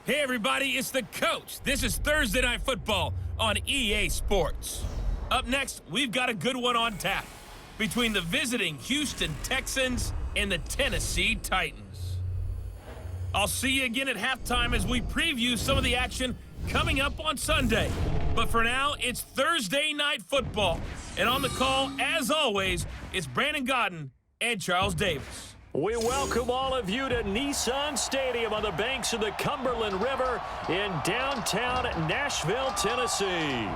Hey everybody, it's the coach. This is Thursday Night Football on EA Sports. Up next, we've got a good one on tap between the visiting Houston Texans and the Tennessee Titans. I'll see you again at halftime as we preview some of the action coming up on Sunday. But for now, it's Thursday Night Football. And on the call, as always, it's Brandon Godden and Charles Davis. We welcome all of you to Nissan Stadium on the banks of the Cumberland River in downtown Nashville, Tennessee.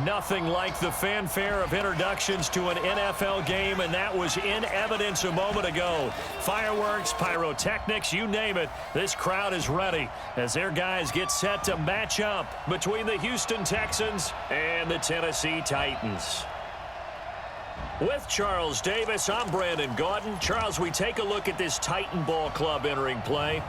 Nothing like the fanfare of introductions to an NFL game, and that was in evidence a moment ago. Fireworks, pyrotechnics, you name it, this crowd is ready as their guys get set to match up between the Houston Texans and the Tennessee Titans. With Charles Davis, I'm Brandon Godden. Charles, we take a look at this Titan Ball Club entering play.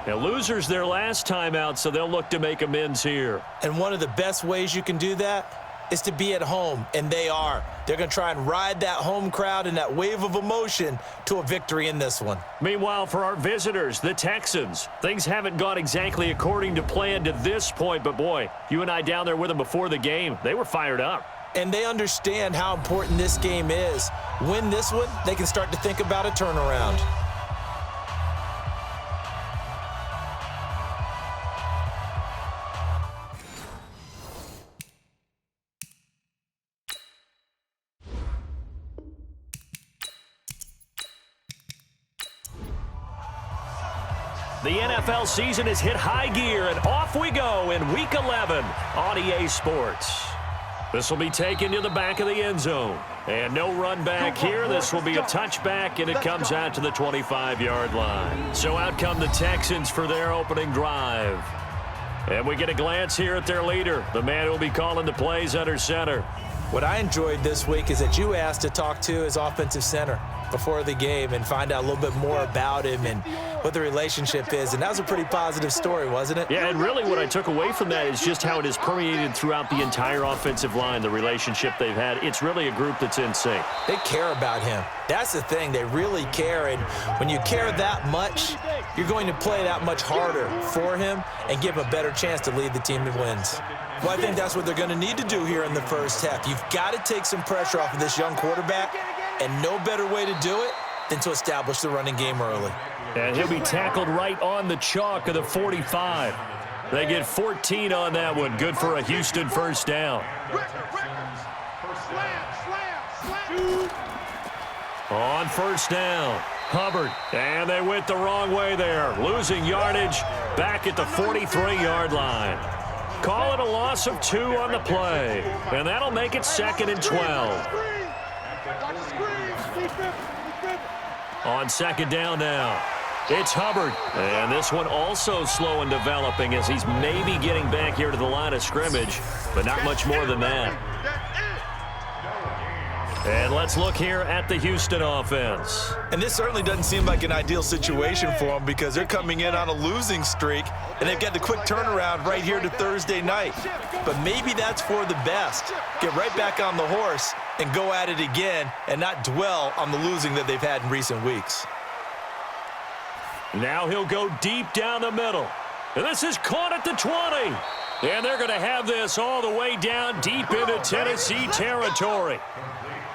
Now, losers their last time out, so they'll look to make amends here. And one of the best ways you can do that is to be at home, and they are. They're going to try and ride that home crowd and that wave of emotion to a victory in this one. Meanwhile, for our visitors, the Texans, things haven't gone exactly according to plan to this point, but boy, you and I down there with them before the game, they were fired up. And they understand how important this game is. Win this one, they can start to think about a turnaround. The NFL season has hit high gear, and off we go in Week 11 on EA Sports. This will be taken to the back of the end zone. And no run back here. This will be a touchback, and it comes out to the 25-yard line. So out come the Texans for their opening drive. And we get a glance here at their leader, the man who will be calling the plays under center. What I enjoyed this week is that you asked to talk to his offensive center before the game and find out a little bit more about him and what the relationship is. And that was a pretty positive story, wasn't it? Yeah, and really what I took away from that is just how it has permeated throughout the entire offensive line, the relationship they've had. It's really a group that's in sync. They care about him. That's the thing. They really care. And when you care that much, you're going to play that much harder for him and give him a better chance to lead the team to wins. Well, I think that's what they're going to need to do here in the first half. You've got to take some pressure off of this young quarterback, and no better way to do it than to establish the running game early. And he'll be tackled right on the chalk of the 45. They get 14 on that one. Good for a Houston first down. On first down, Hubbard. And they went the wrong way there. Losing yardage back at the 43-yard line. Call it a loss of 2 on the play. And that'll make it 2nd and 12. On second down now, it's Hubbard. And this one also slow in developing as he's maybe getting back here to the line of scrimmage, but not much more than that. And let's look here at the Houston offense. And this certainly doesn't seem like an ideal situation for them because they're coming in on a losing streak, and they've got the quick turnaround right here to Thursday night. But maybe that's for the best. Get right back on the horse and go at it again and not dwell on the losing that they've had in recent weeks. Now he'll go deep down the middle. And this is caught at the 20. And they're going to have this all the way down deep into Tennessee territory.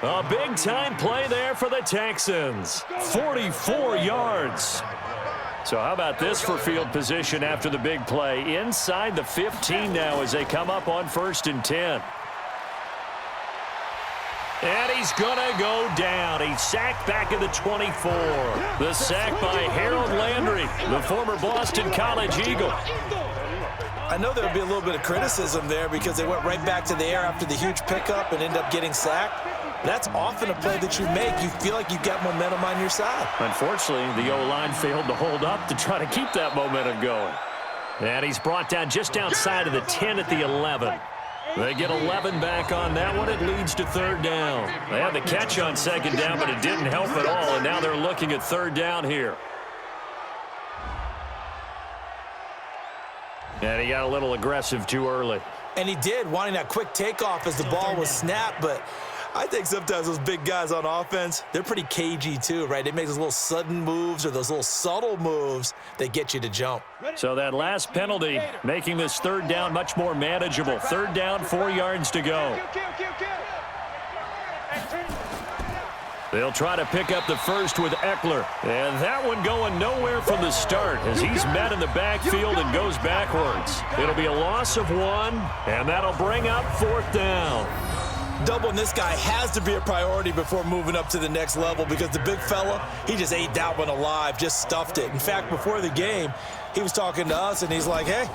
A big-time play there for the Texans. 44 yards. So how about this for field position after the big play? Inside the 15 now as they come up on 1st and 10. And he's going to go down. He's sacked back at the 24. The sack by Harold Landry, the former Boston College Eagle. I know there'll be a little bit of criticism there because they went right back to the air after the huge pickup and ended up getting sacked. That's often a play that you make. You feel like you've got momentum on your side. Unfortunately, the O-line failed to hold up to try to keep that momentum going. And he's brought down just outside of the 10 at the 11. They get 11 back on that one. It leads to 3rd down. They had the catch on 2nd down, but it didn't help at all, and now they're looking at 3rd down here. And he got a little aggressive too early. And he did, wanting that quick takeoff as the ball was snapped, but I think sometimes those big guys on offense, they're pretty cagey too, right? They make those little sudden moves or those little subtle moves that get you to jump. So that last penalty making this third down much more manageable. Third down, 4 yards to go. They'll try to pick up the first with Eckler. And that one going nowhere from the start as he's met in the backfield and goes backwards. It'll be a loss of 1, and that'll bring up 4th down. Doubling this guy has to be a priority before moving up to the next level because the big fella, he just ate that one alive, just stuffed it. In fact, before the game, he was talking to us, and he's like, hey,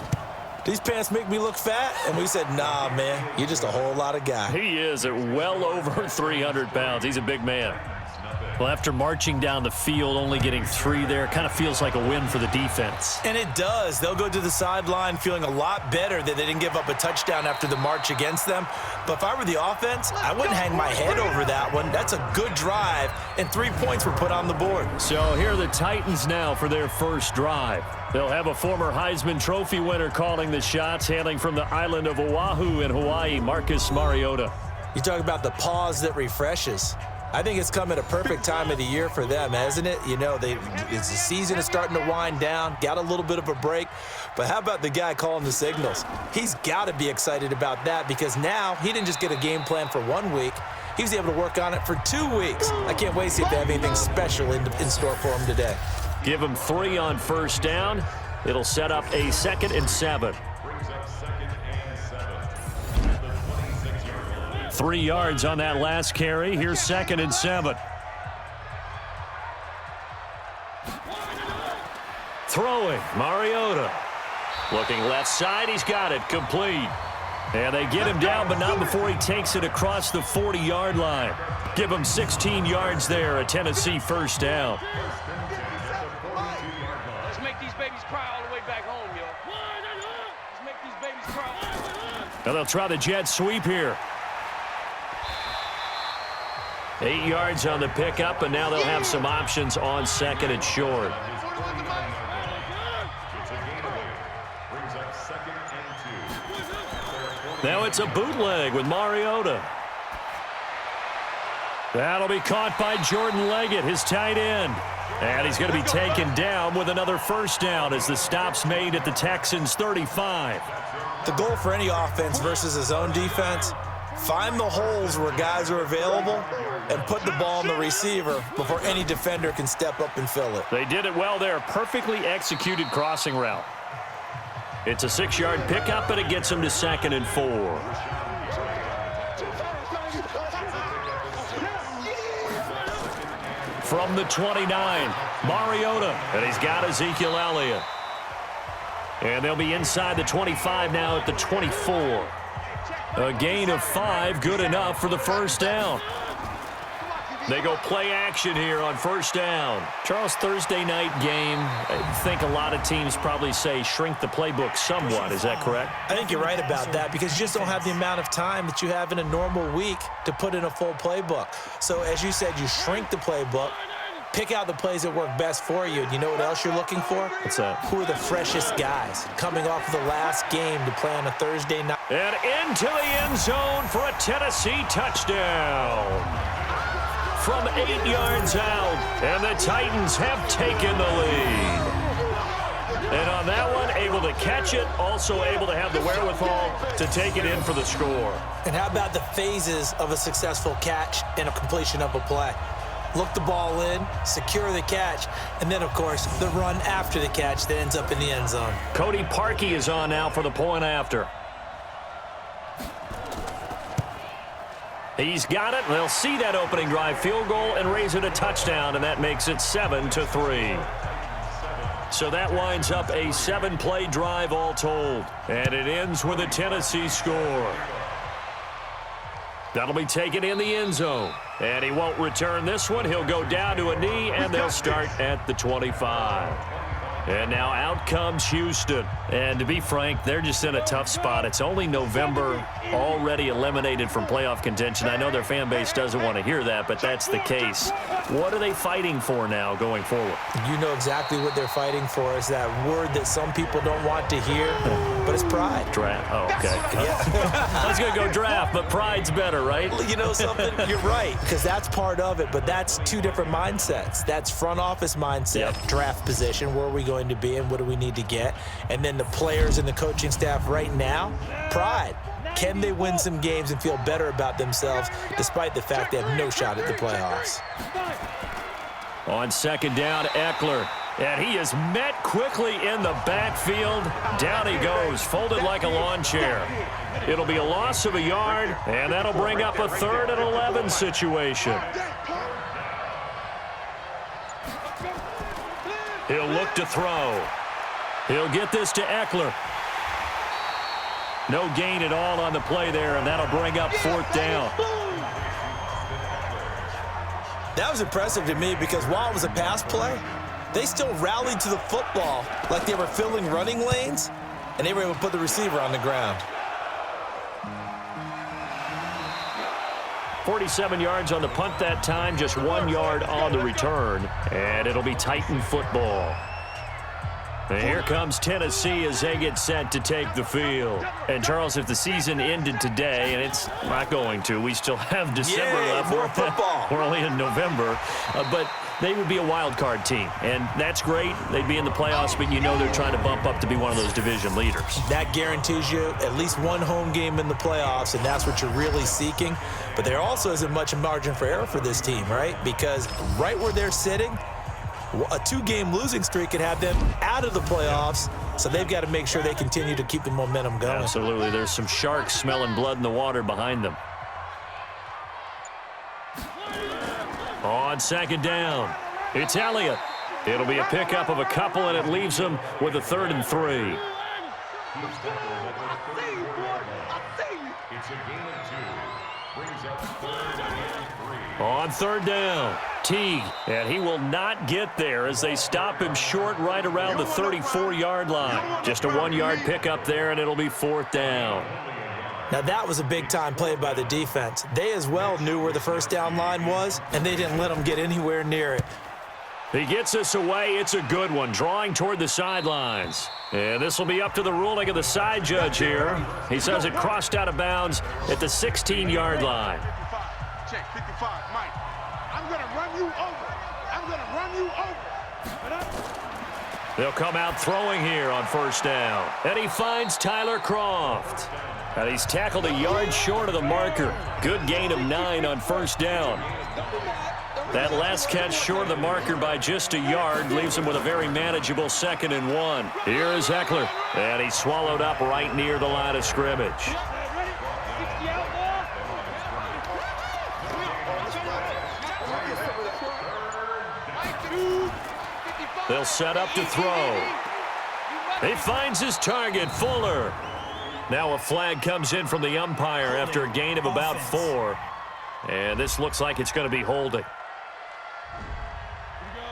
these pants make me look fat? And we said, nah, man, you're just a whole lot of guy. He is at well over 300 pounds. He's a big man. Well, after marching down the field, only getting 3 there, kind of feels like a win for the defense. And it does. They'll go to the sideline feeling a lot better that they didn't give up a touchdown after the march against them. But if I were the offense, I wouldn't hang my head over that one. That's a good drive, and 3 points were put on the board. So here are the Titans now for their first drive. They'll have a former Heisman Trophy winner calling the shots, hailing from the island of Oahu in Hawaii, Marcus Mariota. You talk about the pause that refreshes. I think it's come at a perfect time of the year for them, hasn't it? You know, the season is starting to wind down, got a little bit of a break. But how about the guy calling the signals? He's got to be excited about that because now he didn't just get a game plan for 1 week. He was able to work on it for 2 weeks. I can't wait to see if they have anything special in store for him today. Give him 3 on first down. It'll set up a 2nd and 7. 3 yards on that last carry. Here's 2nd and 7. Throwing, Mariota. Looking left side, he's got it, complete. And they get him down, but not before he takes it across the 40-yard line. Give him 16 yards there, a Tennessee first down. Let's make these babies cry all the way back home, yo. Let's make these babies cry. Now they'll try the jet sweep here. 8 yards on the pickup, and now they'll have some options on 2nd and short. Now it's a bootleg with Mariota. That'll be caught by Jordan Leggett, his tight end. And he's going to be taken down with another first down as the stop's made at the Texans' 35. The goal for any offense versus his own defense, find the holes where guys are available and put the ball in the receiver before any defender can step up and fill it. They did it well there. Perfectly executed crossing route. It's a 6-yard pickup, and it gets him to 2nd and 4. From the 29, Mariota, and he's got Ezekiel Elliott. And they'll be inside the 25 now at the 24. A gain of 5, good enough for the first down. They go play action here on first down. Charles, Thursday night game, I think a lot of teams probably say shrink the playbook somewhat. Is that correct? I think you're right about that because you just don't have the amount of time that you have in a normal week to put in a full playbook. So as you said, you shrink the playbook, pick out the plays that work best for you. And you know what else you're looking for? What's that? Who are the freshest guys coming off of the last game to play on a Thursday night? And into the end zone for a Tennessee touchdown. From 8 yards out, and the Titans have taken the lead. And on that one, able to catch it, also able to have the wherewithal to take it in for the score. And how about the phases of a successful catch and a completion of a play? Look the ball in, secure the catch, and then, of course, the run after the catch that ends up in the end zone. Cody Parkey is on now for the point after. He's got it. They'll see that opening drive field goal and raise it a touchdown, and that makes it 7-3. So that winds up a 7-play drive all told, and it ends with a Tennessee score. That'll be taken in the end zone, and he won't return this one. He'll go down to a knee, and they'll start at the 25. And now out comes Houston. And to be frank, they're just in a tough spot. It's only November, already eliminated from playoff contention. I know their fan base doesn't want to hear that, but that's the case. What are they fighting for now going forward? You know exactly what they're fighting for. Is that word that some people don't want to hear, but it's pride. Draft. Oh, okay. Yeah. I was was going to go draft, but pride's better, right? You know something? You're right, because that's part of it, but that's two different mindsets. That's front office mindset, draft position, where are we going to be and what do we need to get? And then the players and the coaching staff right now, pride. Can they win some games and feel better about themselves despite the fact they have no shot at the playoffs? On second down, Eckler. And he is met quickly in the backfield. Down he goes, folded like a lawn chair. It'll be a loss of a yard, and that'll bring up a 3rd and 11 situation. He'll look to throw. He'll get this to Eckler. No gain at all on the play there, and that'll bring up 4th down. That was impressive to me because while it was a pass play, they still rallied to the football like they were filling running lanes, and they were able to put the receiver on the ground. 47 yards on the punt that time, just 1 yard on the return, and it'll be Titan football. And here comes Tennessee as they get set to take the field. And, Charles, if the season ended today, and it's not going to, we still have December left. More football. We're only in November. But they would be a wild card team, and that's great. They'd be in the playoffs, but you know they're trying to bump up to be one of those division leaders. That guarantees you at least one home game in the playoffs, and that's what you're really seeking. But there also isn't much margin for error for this team, right? Because right where they're sitting, a 2-game losing streak could have them out of the playoffs, so they've got to make sure they continue to keep the momentum going. Absolutely. There's some sharks smelling blood in the water behind them. On second down, it's Elliott. It'll be a pickup of a couple, and it leaves them with a 3rd and 3. On 3rd down, Teague, and he will not get there as they stop him short right around the 34-yard line. Just a 1-yard pickup there, and it'll be 4th down. Now, that was a big-time play by the defense. They as well knew where the first down line was, and they didn't let them get anywhere near it. He gets us away. It's a good one, drawing toward the sidelines. And this will be up to the ruling of the side judge here. He says it crossed out of bounds at the 16-yard line. Check 55, Mike. I'm going to run you over. I'm going to run you over. They'll come out throwing here on 1st down. And he finds Tyler Croft. And he's tackled a yard short of the marker. Good gain of 9 on 1st down. That last catch short of the marker by just a yard leaves him with a very manageable 2nd and 1. Here is Eckler. And he's swallowed up right near the line of scrimmage. They'll set up to throw. He finds his target, Fuller. Now a flag comes in from the umpire after a gain of about 4. And this looks like it's going to be holding.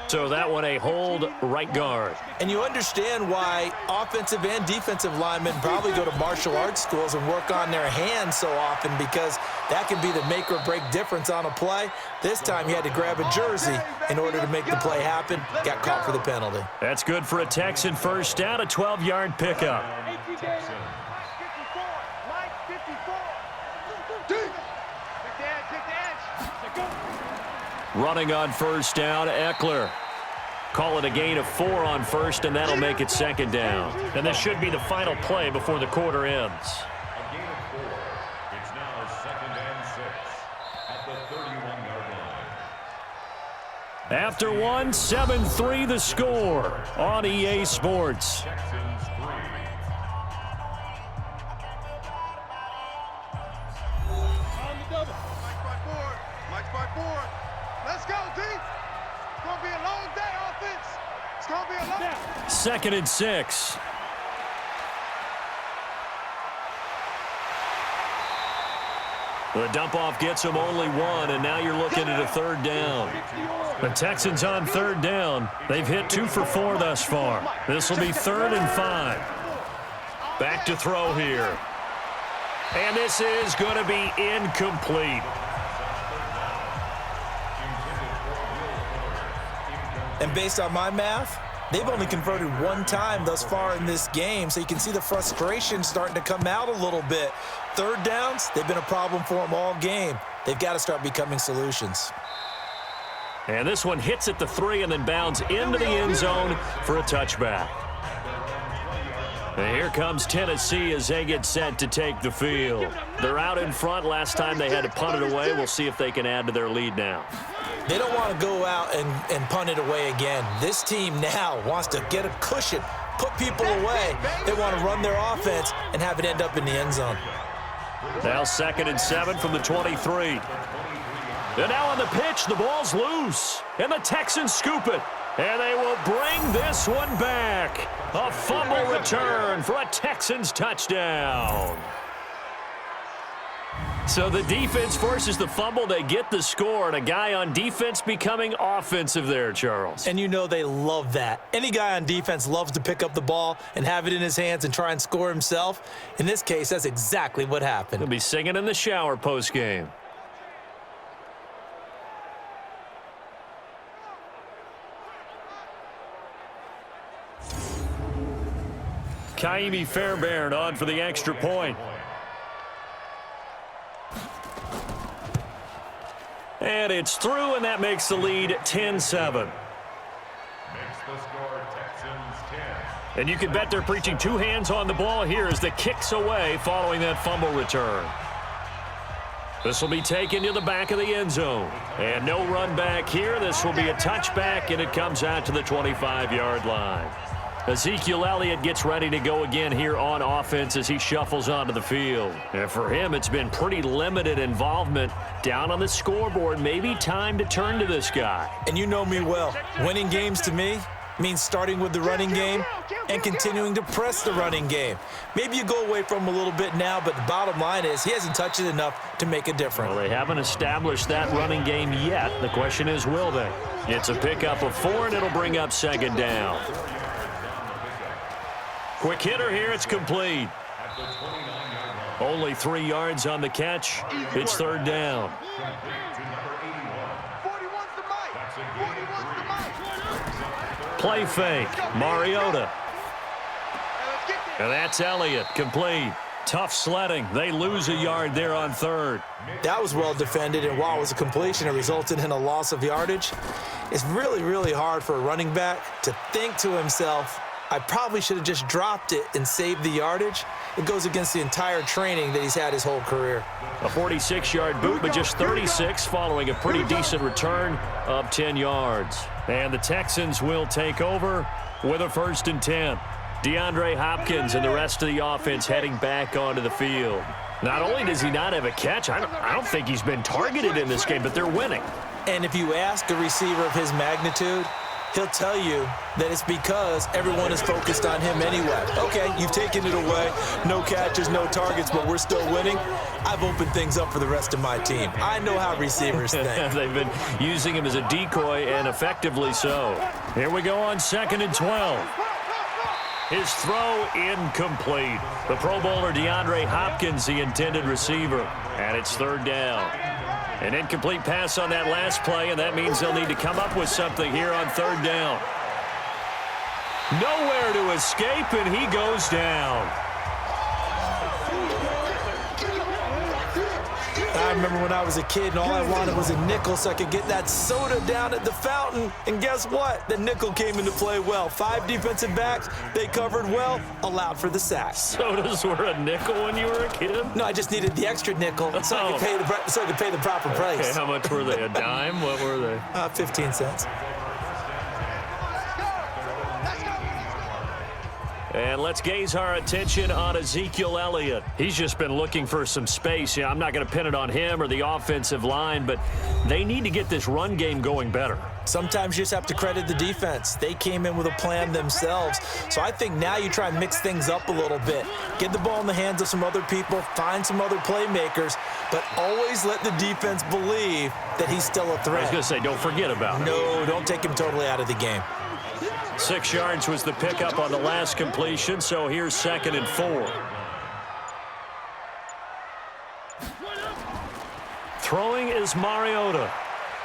So that one a hold, right guard. And you understand why offensive and defensive linemen probably go to martial arts schools and work on their hands so often, because that can be the make or break difference on a play. This time he had to grab a jersey in order to make the play happen. Got caught for the penalty. That's good for a Texan 1st down, a 12-yard pickup. Running on 1st down, Eckler. Call it a gain of 4 on 1st, and that'll make it 2nd down. And this should be the final play before the quarter ends. A gain of 4. It's now 2nd and 6 at the 31-yard line. After 1, 7-3 the score on EA Sports. Texans 3. On the double. Mike's by 4. Let's go, D. It's going to be a long day, offense. It's going to be a long day. 2nd and 6. The dump-off gets him only 1, and now you're looking at a 3rd down. The Texans on 3rd down. They've hit 2 for 4 thus far. This will be 3rd and 5. Back to throw here. And this is going to be incomplete. And based on my math, They've only converted one time thus far in this game, so you can see the frustration starting to come out a little bit. Third downs, they've been a problem for them all game. They've got to start becoming solutions. And this one hits at the 3 and then bounds into the end zone for a touchback. And here comes Tennessee as they get set to take the field. They're out in front. Last time they had to punt it away. We'll see if they can add to their lead now. They don't want to go out and punt it away again. This team now wants to get a cushion, put people away. They want to run their offense and have it end up in the end zone. Now 2nd and 7 from the 23. And now on the pitch, the ball's loose. And the Texans scoop it. And they will bring this one back. A fumble return for a Texans touchdown. So the defense forces the fumble. They get the score, and a guy on defense becoming offensive there, Charles. And you know they love that. Any guy on defense loves to pick up the ball and have it in his hands and try and score himself. In this case, that's exactly what happened. He'll be singing in the shower post-game. Kaimi Fairbairn on for the extra point. And it's through, and that makes the lead 10-7. Makes the score Texans 10. And you can bet they're preaching two hands on the ball here as the kick's away following that fumble return. This will be taken to the back of the end zone. And no run back here. This will be a touchback, and it comes out to the 25-yard line. Ezekiel Elliott gets ready to go again here on offense as he shuffles onto the field. And for him, it's been pretty limited involvement down on the scoreboard. Maybe time to turn to this guy. And you know me well. Winning games to me means starting with the running game and continuing to press the running game. Maybe you go away from him a little bit now, but the bottom line is he hasn't touched it enough to make a difference. Well, they haven't established that running game yet. The question is, will they? It's a pickup of 4, and it'll bring up 2nd down. Quick hitter here, it's complete. Only 3 yards on the catch. It's 3rd down. Play fake, Mariota. And that's Elliott, complete. Tough sledding. They lose a yard there on 3rd. That was well defended, and while it was a completion, it resulted in a loss of yardage. It's really, really hard for a running back to think to himself, I probably should have just dropped it and saved the yardage. It goes against the entire training that he's had his whole career. A 46-yard boot, but just 36 following a pretty decent return of 10 yards. And the Texans will take over with a 1st and 10. Deandre Hopkins and the rest of the offense heading back onto the field. Not only does he not have a catch, I don't think he's been targeted in this game, but they're winning. And if you ask a receiver of his magnitude, he'll tell you that it's because everyone is focused on him anyway. Okay, you've taken it away. No catches, no targets, but we're still winning. I've opened things up for the rest of my team. I know how receivers think. They've been using him as a decoy, and effectively so. Here we go on 2nd and 12. His throw incomplete. The Pro Bowler Deandre Hopkins, the intended receiver. And it's 3rd down. An incomplete pass on that last play, and that means they'll need to come up with something here on 3rd down. Nowhere to escape, and he goes down. I remember when I was a kid and all I wanted was a nickel so I could get that soda down at the fountain. And guess what? The nickel came into play well. 5 defensive backs, they covered well, allowed for the sack. Sodas were a nickel when you were a kid? No, I just needed the extra nickel so I could pay the proper price. Okay, how much were they? A dime? What were they? 15 cents. And let's gaze our attention on Ezekiel Elliott. He's just been looking for some space. Yeah, I'm not going to pin it on him or the offensive line, but they need to get this run game going better. Sometimes you just have to credit the defense. They came in with a plan themselves. So I think now you try and mix things up a little bit. Get the ball in the hands of some other people, find some other playmakers, but always let the defense believe that he's still a threat. I was going to say, don't forget about it. No, don't take him totally out of the game. 6 yards was the pickup on the last completion, so here's 2nd and 4. Throwing is Mariota.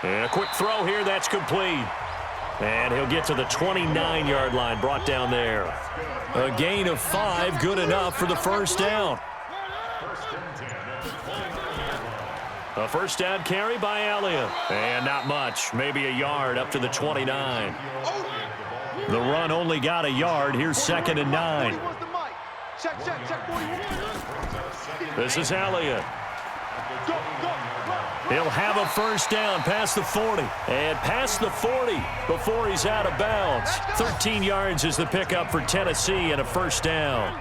And a quick throw here, that's complete. And he'll get to the 29-yard line, brought down there. A gain of 5, good enough for the first down. A first down carry by Elliott. And not much, maybe a yard up to the 29. The run only got a yard. Here's 2nd and 9. This is Elliott. He'll have a first down past the 40. And past the 40 before he's out of bounds. 13 yards is the pickup for Tennessee and a first down.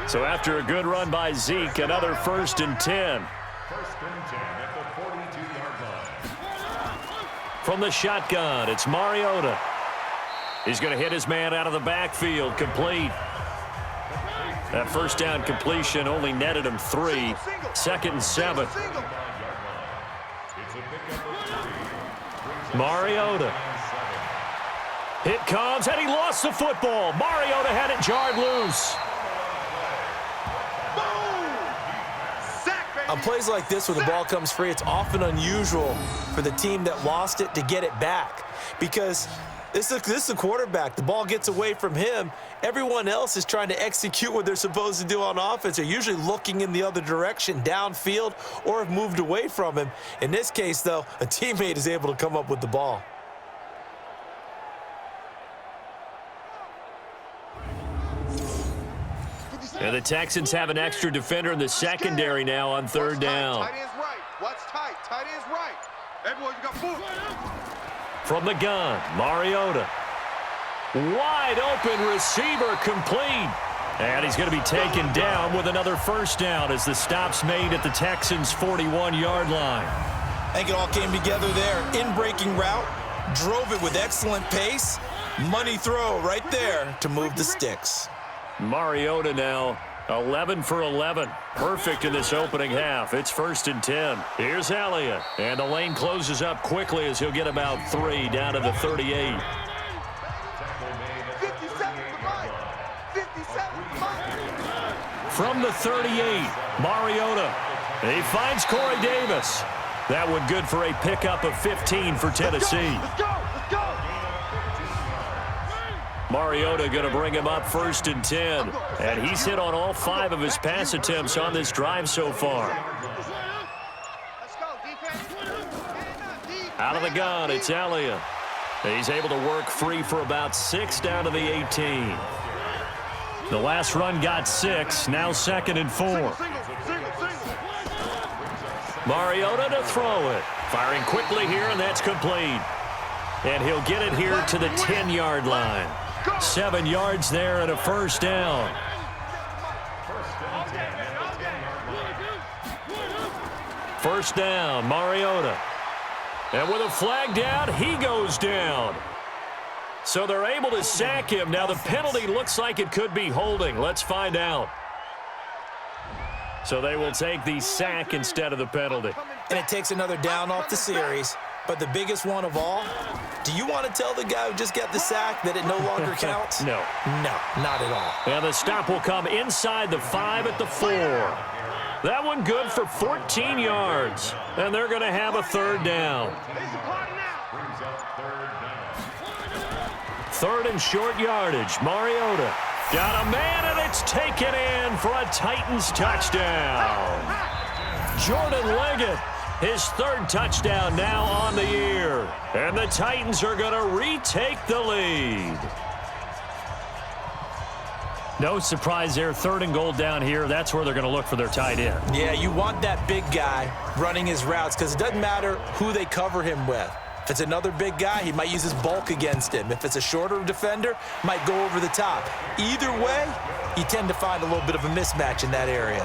So after a good run by Zeke, another 1st and 10. From the shotgun, it's Mariota. He's going to hit his man out of the backfield, complete. That first down completion only netted him 3. 2nd and 7. Mariota. Hit comes, and he lost the football. Mariota had it jarred loose. On plays like this where the ball comes free, it's often unusual for the team that lost it to get it back because this is a quarterback. The ball gets away from him. Everyone else is trying to execute what they're supposed to do on offense. They're usually looking in the other direction, downfield, or have moved away from him. In this case, though, a teammate is able to come up with the ball. And the Texans have an extra defender in the secondary now on 3rd down. Tight end's right. What's tight? Tight end's right. Everyone, you got 4. From the gun, Mariota. Wide open receiver complete. And he's going to be taken down with another first down as the stop's made at the Texans' 41-yard line. I think it all came together there. In-breaking route, drove it with excellent pace. Money throw right there to move the sticks. Mariota now 11 for 11. Perfect in this opening half. It's 1st and 10. Here's Elliott. And the lane closes up quickly as he'll get about 3 down to the 38. 57 From the 38, Mariota. He finds Corey Davis. That one good for a pickup of 15 for Tennessee. Let's go. Mariota going to bring him up 1st and 10. And he's hit on all 5 of his pass attempts on this drive so far. Out of the gun, it's Elliott. He's able to work free for about 6 down to the 18. The last run got 6, now 2nd and 4. Mariota to throw it. Firing quickly here, and that's complete. And he'll get it here to the 10-yard line. 7 yards there and a first down. First down, Mariota. And with a flag down, he goes down. So they're able to sack him. Now the penalty looks like it could be holding. Let's find out. So they will take the sack instead of the penalty. And it takes another down off the series. But the biggest one of all, do you want to tell the guy who just got the sack that it no longer counts? No. No, not at all. And the stop will come inside the 5 at the 4. That one good for 14 yards. And they're going to have a 3rd down. 3rd and short yardage. Mariota got a man, and it's taken in for a Titans touchdown. Jordan Leggett, his 3rd touchdown now on the year. And the Titans are going to retake the lead. No surprise there. 3rd and goal down here. That's where they're going to look for their tight end. Yeah, you want that big guy running his routes because it doesn't matter who they cover him with. If it's another big guy, he might use his bulk against him. If it's a shorter defender, might go over the top. Either way, you tend to find a little bit of a mismatch in that area.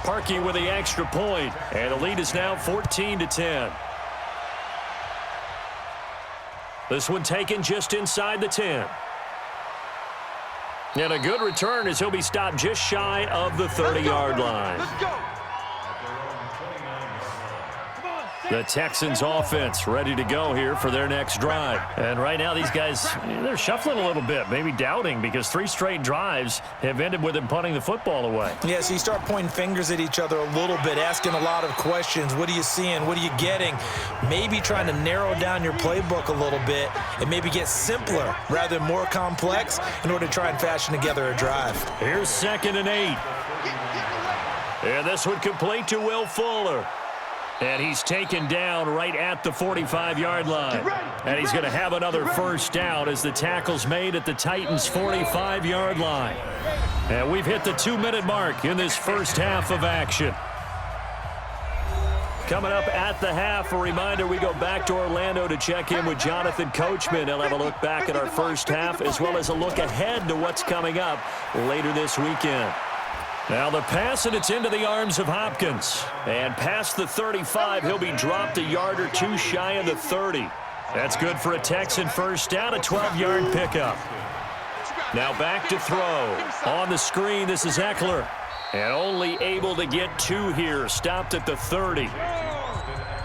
Parkey with the extra point, and the lead is now 14-10. This one taken just inside the 10. And a good return as he'll be stopped just shy of the 30-yard line. Let's go. The Texans offense ready to go here for their next drive. And right now these guys, they're shuffling a little bit, maybe doubting, because 3 straight drives have ended with them punting the football away. Yeah, so you start pointing fingers at each other a little bit, asking a lot of questions. What are you seeing? What are you getting? Maybe trying to narrow down your playbook a little bit and maybe get simpler rather than more complex in order to try and fashion together a drive. Here's 2nd and 8. And this would complete to Will Fuller. And he's taken down right at the 45-yard line. And he's going to have another first down as the tackle's made at the Titans' 45-yard line. And we've hit the 2-minute mark in this first half of action. Coming up at the half, a reminder, we go back to Orlando to check in with Jonathan Coachman. He'll have a look back at our first half as well as a look ahead to what's coming up later this weekend. Now the pass, and it's into the arms of Hopkins. And past the 35, he'll be dropped a yard or 2 shy of the 30. That's good for a Texan first down, a 12-yard pickup. Now back to throw. On the screen, this is Eckler. And only able to get 2 here, stopped at the 30.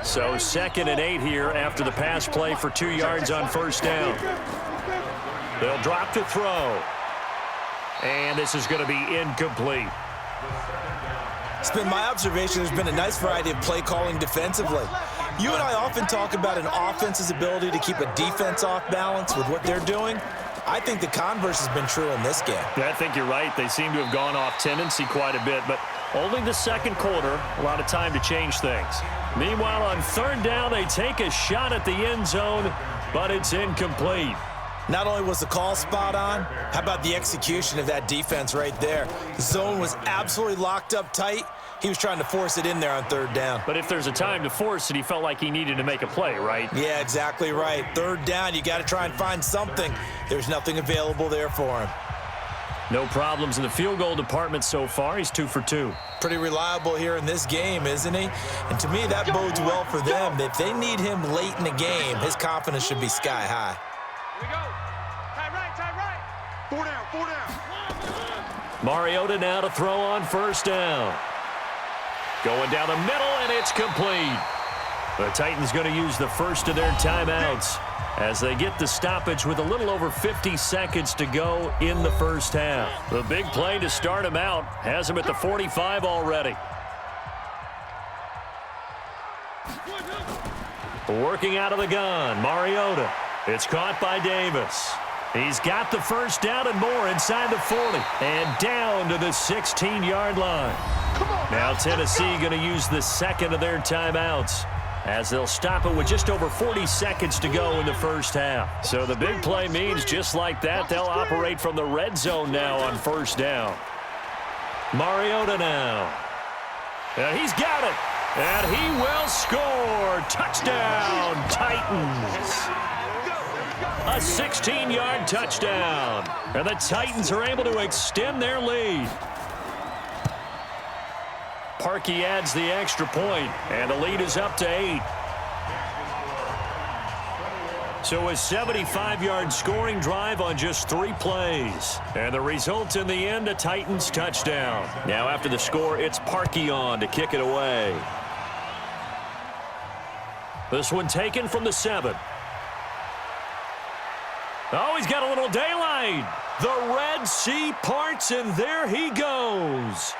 So 2nd and 8 here after the pass play for 2 yards on first down. They'll drop to throw. And this is going to be incomplete. It's been my observation there's been a nice variety of play calling defensively. You and I often talk about an offense's ability to keep a defense off balance with what they're doing. I think the converse has been true in this game. Yeah, I think you're right. They seem to have gone off tendency quite a bit, but only the second quarter, a lot of time to change things. Meanwhile, on 3rd down, they take a shot at the end zone, but it's incomplete. Not only was the call spot on, how about the execution of that defense right there? The zone was absolutely locked up tight. He was trying to force it in there on 3rd down. But if there's a time to force it, he felt like he needed to make a play, right? Yeah, exactly right. 3rd down, you got to try and find something. There's nothing available there for him. No problems in the field goal department so far. He's 2 for 2. Pretty reliable here in this game, isn't he? And to me, that bodes well for them. If they need him late in the game, his confidence should be sky high. Here we go. Tight right. 4 down. Mariota now to throw on first down. Going down the middle, and it's complete. The Titans going to use the first of their timeouts as they get the stoppage with a little over 50 seconds to go in the first half. The big play to start him out has him at the 45 already. Working out of the gun, Mariota. It's caught by Davis. He's got the first down and more inside the 40 and down to the 16-yard line. Now Tennessee going to use the second of their timeouts as they'll stop it with just over 40 seconds to go in the first half. So the big play means just like that, they'll operate from the red zone now on first down. Mariota now. And he's got it. And he will score. Touchdown, Titans. A 16-yard touchdown. And the Titans are able to extend their lead. Parkey adds the extra point, and the lead is up to 8. So a 75-yard scoring drive on just 3 plays. And the result in the end, a Titans touchdown. Now after the score, it's Parkey on to kick it away. This one taken from the 7. Oh, he's got a little daylight. The Red Sea parts, and there he goes.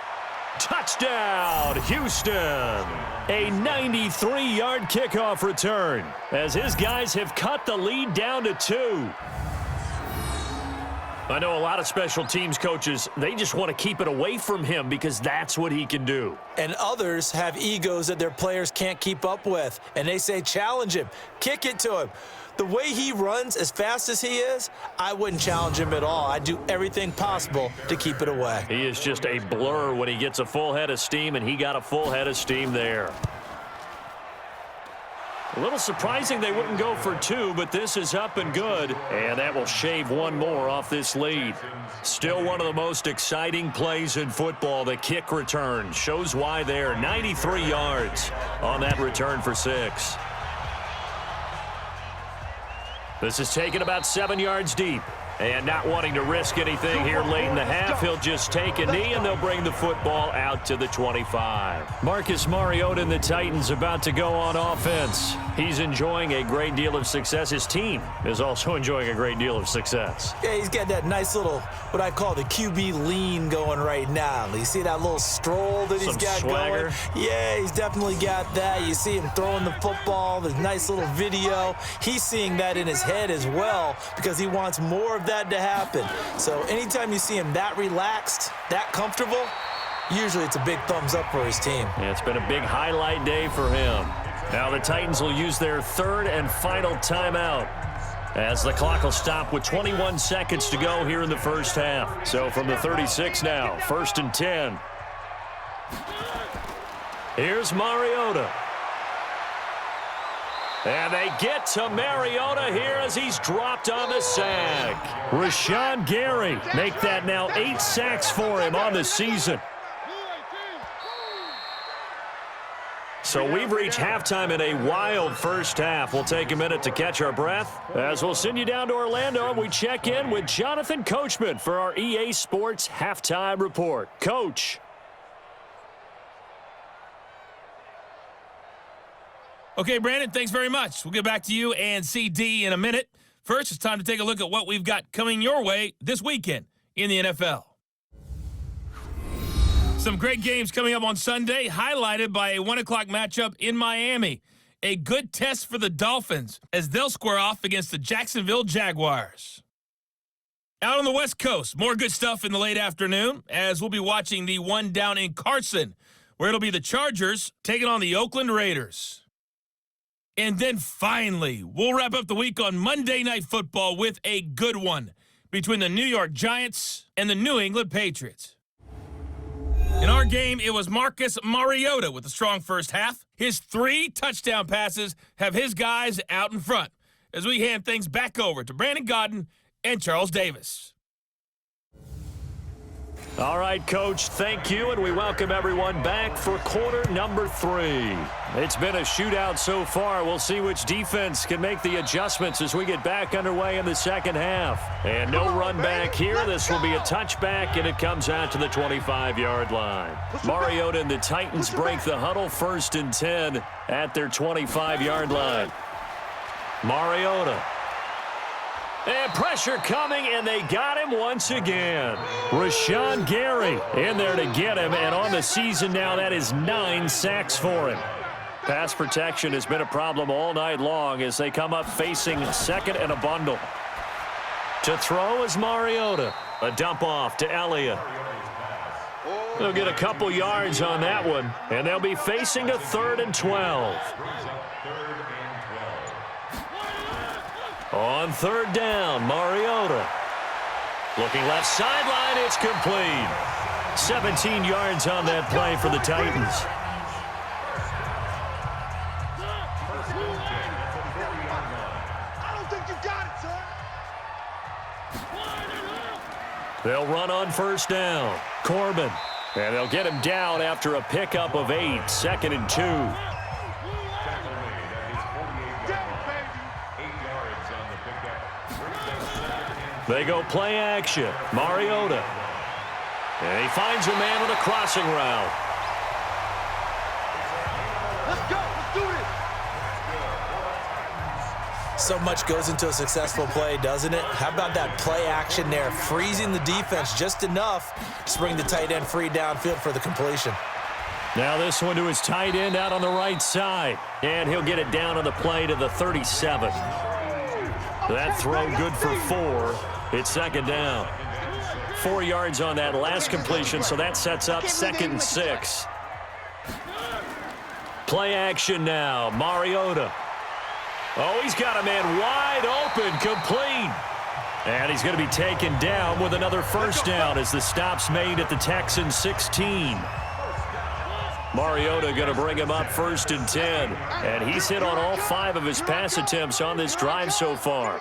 Touchdown, Houston. A 93-yard kickoff return as his guys have cut the lead down to 2. I know a lot of special teams coaches, they just want to keep it away from him because that's what he can do. And others have egos that their players can't keep up with, and they say challenge him, kick it to him. The way he runs as fast as he is, I wouldn't challenge him at all. I'd do everything possible to keep it away. He is just a blur when he gets a full head of steam, and he got a full head of steam there. A little surprising they wouldn't go for 2, but this is up and good, and that will shave 1 more off this lead. Still one of the most exciting plays in football, the kick return. Shows why there, 93 yards on that return for 6. This is taken about 7 yards deep. And not wanting to risk anything here late in the half, he'll just take a knee, and they'll bring the football out to the 25. Marcus Mariota and the Titans about to go on offense. He's enjoying a great deal of success. His team is also enjoying a great deal of success. Yeah, he's got that nice little, what I call the QB lean going right now. You see that little stroll that he's got swagger going? Yeah, he's definitely got that. You see him throwing the football, the nice little video. He's seeing that in his head as well because he wants more of that to happen. So anytime you see him that relaxed, that comfortable, usually it's a big thumbs up for his team. Yeah, it's been a big highlight day for him. Now the Titans will use their third and final timeout as the clock will stop with 21 seconds to go here in the first half. So from the 36 now, 1st and 10. Here's Mariota. And they get to Mariota here as he's dropped on the sack. Rashawn Gary make that now 8 sacks for him on the season. So we've reached halftime in a wild first half. We'll take a minute to catch our breath as we'll send you down to Orlando and we check in with Jonathan Coachman for our EA Sports Halftime Report. Coach. Okay, Brandon, thanks very much. We'll get back to you and CD in a minute. First, it's time to take a look at what we've got coming your way this weekend in the NFL. Some great games coming up on Sunday, highlighted by a 1 o'clock matchup in Miami. A good test for the Dolphins as they'll square off against the Jacksonville Jaguars. Out on the West Coast, more good stuff in the late afternoon as we'll be watching the one down in Carson, where it'll be the Chargers taking on the Oakland Raiders. And then finally, we'll wrap up the week on Monday Night Football with a good one between the New York Giants and the New England Patriots. In our game, it was Marcus Mariota with a strong first half. His 3 touchdown passes have his guys out in front as we hand things back over to Brandon Godden and Charles Davis. All right, Coach, thank you, and we welcome everyone back for quarter number 3. It's been a shootout so far. We'll see which defense can make the adjustments as we get back underway in the second half. And no run back here. This will be a touchback, and it comes out to the 25-yard line. Mariota and the Titans break the huddle, 1st and 10 at their 25-yard line. Mariota. And pressure coming, and they got him once again. Rashawn Gary in there to get him, and on the season now, that is 9 sacks for him. Pass protection has been a problem all night long as they come up facing 2nd and a bundle. To throw is Mariota. A dump off to Elliott. They'll get a couple yards on that one, and they'll be facing a 3rd and 12. On 3rd down, Mariota. Looking left sideline, it's complete. 17 yards on that play for the Titans. I don't think you got it, son. They'll run on 1st down. Corbin. And they'll get him down after a pickup of 8. 2nd and 2. They go play action. Mariota. And he finds a man on a crossing route. Let's go. Let's do this. So much goes into a successful play, doesn't it? How about that play action there, freezing the defense just enough to bring the tight end free downfield for the completion. Now this one to his tight end out on the right side. And he'll get it down on the play to the 37. That throw good for 4. It's 2nd down. 4 yards on that last completion, so that sets up 2nd and 6. Play action now. Mariota. Oh, he's got a man wide open, complete. And he's going to be taken down with another 1st down as the stop's made at the Texans 16. Mariota going to bring him up 1st and 10. And he's hit on all 5 of his pass attempts on this drive so far.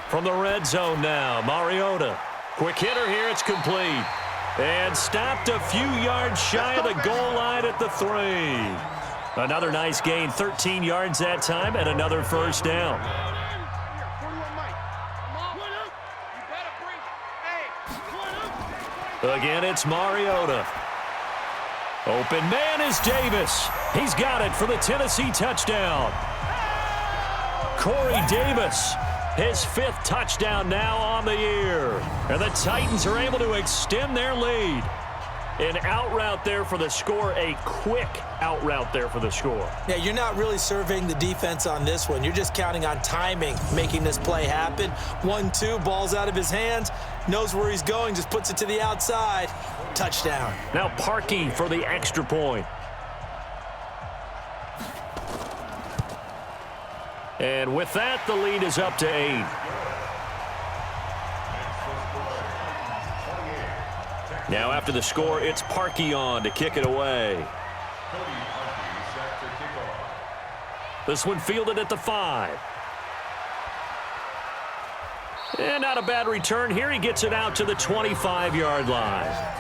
From the red zone now, Mariota. Quick hitter here, it's complete. And stopped a few yards shy of the goal line at the 3. Another nice gain, 13 yards that time, and another 1st down. Again, it's Mariota. Open man is Davis. He's got it for the Tennessee touchdown. Corey Davis, his 5th touchdown now on the year. And the Titans are able to extend their lead. An out route there for the score, a quick out route there for the score. Yeah, you're not really surveying the defense on this one. You're just counting on timing, making this play happen. 1-2, ball's out of his hands, knows where he's going, just puts it to the outside. Touchdown. Now Parkey for the extra point. And with that, the lead is up to 8. Now after the score, it's Parkey on to kick it away. This one fielded at the 5. And not a bad return here. He gets it out to the 25-yard line.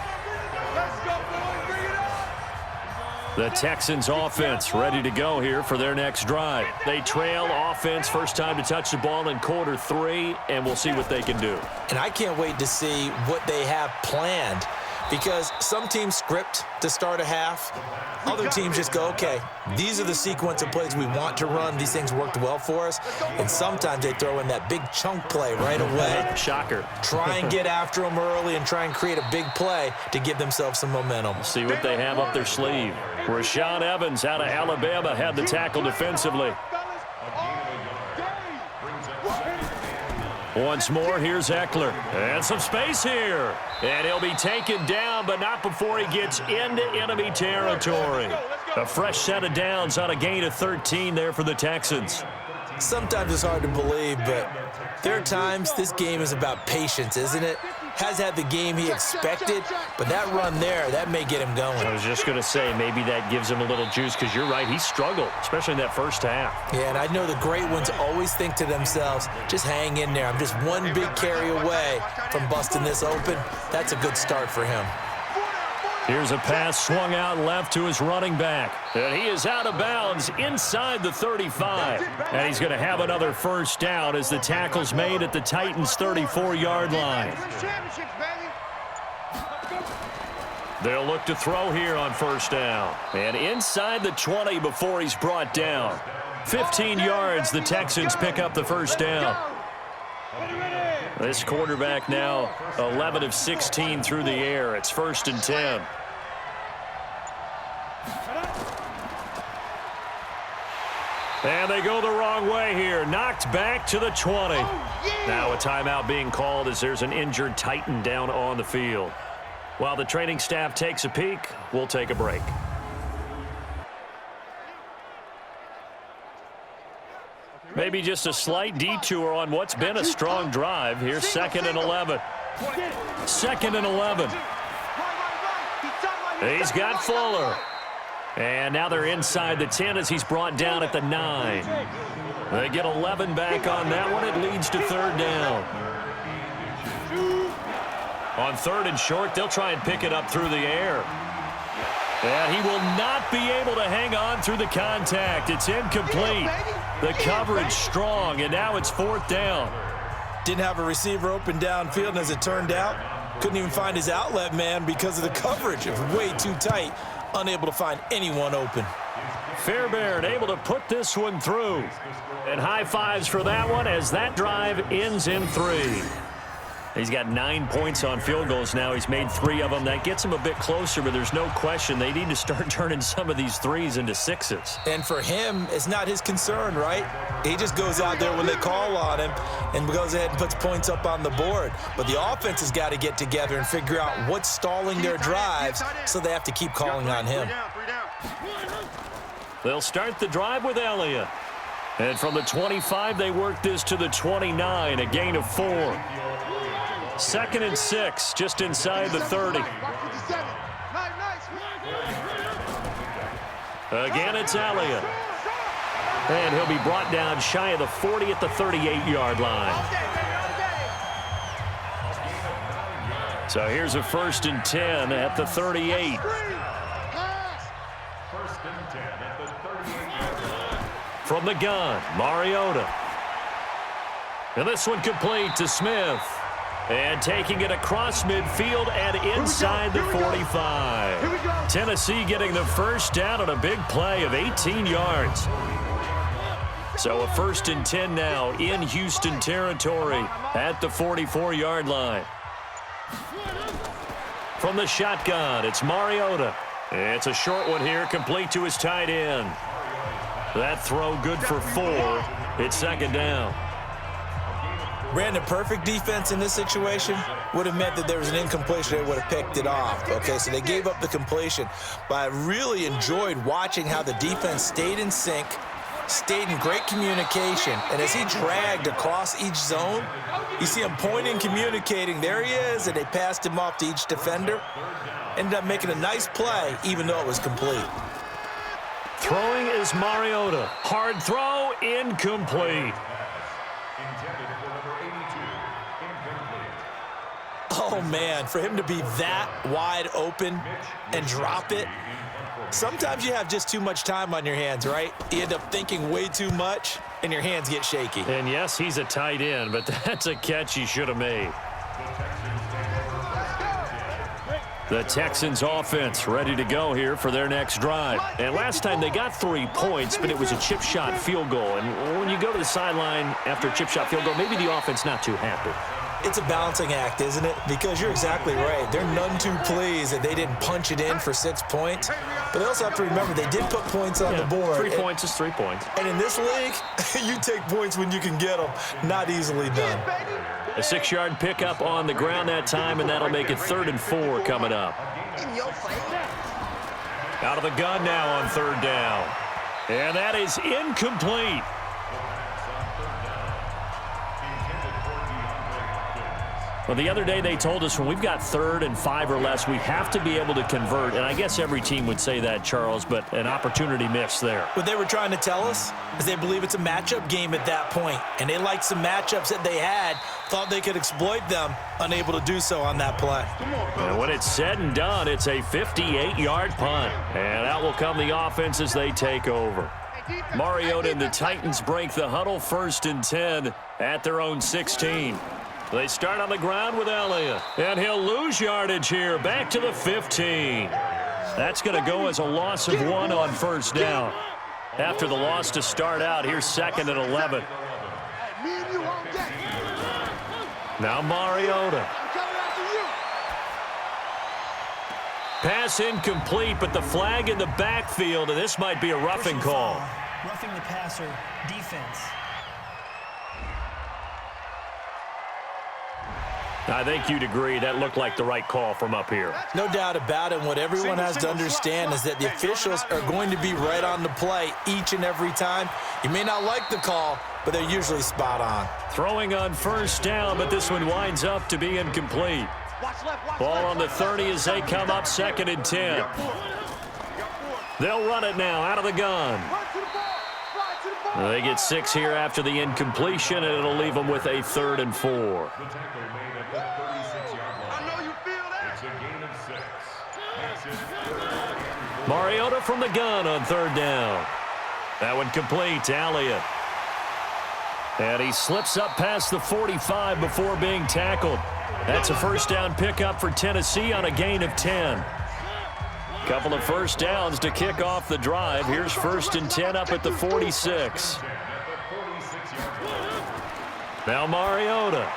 The Texans offense ready to go here for their next drive. They trail offense, first time to touch the ball in quarter 3, and we'll see what they can do. And I can't wait to see what they have planned, because some teams script to start a half. Other teams just go, okay, these are the sequence of plays we want to run. These things worked well for us. And sometimes they throw in that big chunk play right away. Shocker. Try and get after them early and try and create a big play to give themselves some momentum. See what they have up their sleeve. Rashaan Evans out of Alabama had the tackle defensively. Once more, here's Eckler. And some space here. And he'll be taken down, but not before he gets into enemy territory. A fresh set of downs on a gain of 13 there for the Texans. Sometimes it's hard to believe, but there are times this game is about patience, isn't it? Has had the game he expected, but that run there, that may get him going. I was just going to say, maybe that gives him a little juice, because you're right, he struggled, especially in that first half. Yeah, and I know the great ones always think to themselves, just hang in there. I'm just one big carry away from busting this open. That's a good start for him. Here's a pass swung out left to his running back. And he is out of bounds inside the 35. And he's going to have another first down as the tackle's made at the Titans' 34-yard line. They'll look to throw here on first down. And inside the 20 before he's brought down. 15 yards, the Texans pick up the first down. This quarterback now 11 of 16 through the air. It's 1st and 10. And they go the wrong way here. Knocked back to the 20. Now a timeout being called as there's an injured Titan down on the field. While the training staff takes a peek, we'll take a break. Maybe just a slight detour on what's been a strong drive. Here's 2nd and 11. 2nd and 11. He's got Fuller. And now they're inside the 10 as he's brought down at the 9. They get 11 back on that one. It leads to 3rd down. On 3rd and short, they'll try and pick it up through the air. And he will not be able to hang on through the contact. It's incomplete. The coverage strong, and now it's 4th down. Didn't have a receiver open downfield, and as it turned out, couldn't even find his outlet man because of the coverage. It was way too tight, unable to find anyone open. Fairbairn able to put this one through. And high fives for that one as that drive ends in 3. He's got 9 points on field goals now. He's made 3 of them. That gets him a bit closer, but there's no question they need to start turning some of these 3s into 6s. And for him, it's not his concern, right? He just goes out there when they call on him and goes ahead and puts points up on the board. But the offense has got to get together and figure out what's stalling their drives, so they have to keep calling on him. They'll start the drive with Elliott. And from the 25, they work this to the 29, a gain of 4. 2nd and 6, just inside the 30. Again, it's Elliott. And he'll be brought down shy of the 40 at the 38-yard line. So here's a 1st and 10 at the 38. 1st and 10 at the 38. From the gun, Mariota. And this one complete to Smith. And taking it across midfield and inside the 45. Tennessee getting the first down on a big play of 18 yards. So a 1st and 10 now in Houston territory at the 44-yard line. From the shotgun, it's Mariota. It's a short one here, complete to his tight end. That throw good for 4. It's 2nd down. Brandon, perfect defense in this situation would have meant that there was an incompletion. They would have picked it off. Okay, so they gave up the completion. But I really enjoyed watching how the defense stayed in sync, stayed in great communication. And as he dragged across each zone, you see him pointing, communicating. There he is, and they passed him off to each defender. Ended up making a nice play, even though it was complete. Throwing is Mariota. Hard throw, incomplete. Oh, man, for him to be that wide open and drop it. Sometimes you have just too much time on your hands, right? You end up thinking way too much, and your hands get shaky. And yes, he's a tight end, but that's a catch he should have made. The Texans offense ready to go here for their next drive. And last time they got 3 points, but it was a chip shot field goal. And when you go to the sideline after a chip shot field goal, maybe the offense not too happy. It's a balancing act, isn't it? Because you're exactly right. They're none too pleased that they didn't punch it in for 6 points. But they also have to remember they did put points on the board. 3 points is 3 points. And in this league, you take points when you can get them. Not easily done. A 6-yard pickup on the ground that time, and that'll make it 3rd and 4 coming up. Out of the gun now on 3rd down. And that is incomplete. Well, the other day they told us when we've got 3rd and 5 or less, we have to be able to convert. And I guess every team would say that, Charles, but an opportunity missed there. What they were trying to tell us is they believe it's a matchup game at that point. And they liked some matchups that they had, thought they could exploit them, unable to do so on that play. And when it's said and done, it's a 58-yard punt. And out will come the offense as they take over. Mariota and the Titans break the huddle, 1st and 10 at their own 16. They start on the ground with Elliott, and he'll lose yardage here, back to the 15. That's going to go as a loss of 1 on 1st down. After the loss to start out, here's 2nd and 11. Now Mariota. Pass incomplete, but the flag in the backfield, and this might be a roughing call. Roughing the passer, defense. I think you'd agree that looked like the right call from up here. No doubt about it. What everyone has to understand is that the officials are going to be right on the play each and every time. You may not like the call, but they're usually spot on. Throwing on 1st down, but this one winds up to be incomplete. Ball on the 30 as they come up, 2nd and 10. They'll run it now out of the gun. They get 6 here after the incompletion, and it'll leave them with a 3rd and 4. Mariota from the gun on 3rd down. That one complete to Elliott. And he slips up past the 45 before being tackled. That's a 1st down pickup for Tennessee on a gain of 10. Couple of 1st downs to kick off the drive. Here's 1st and 10 up at the 46. Now Mariota.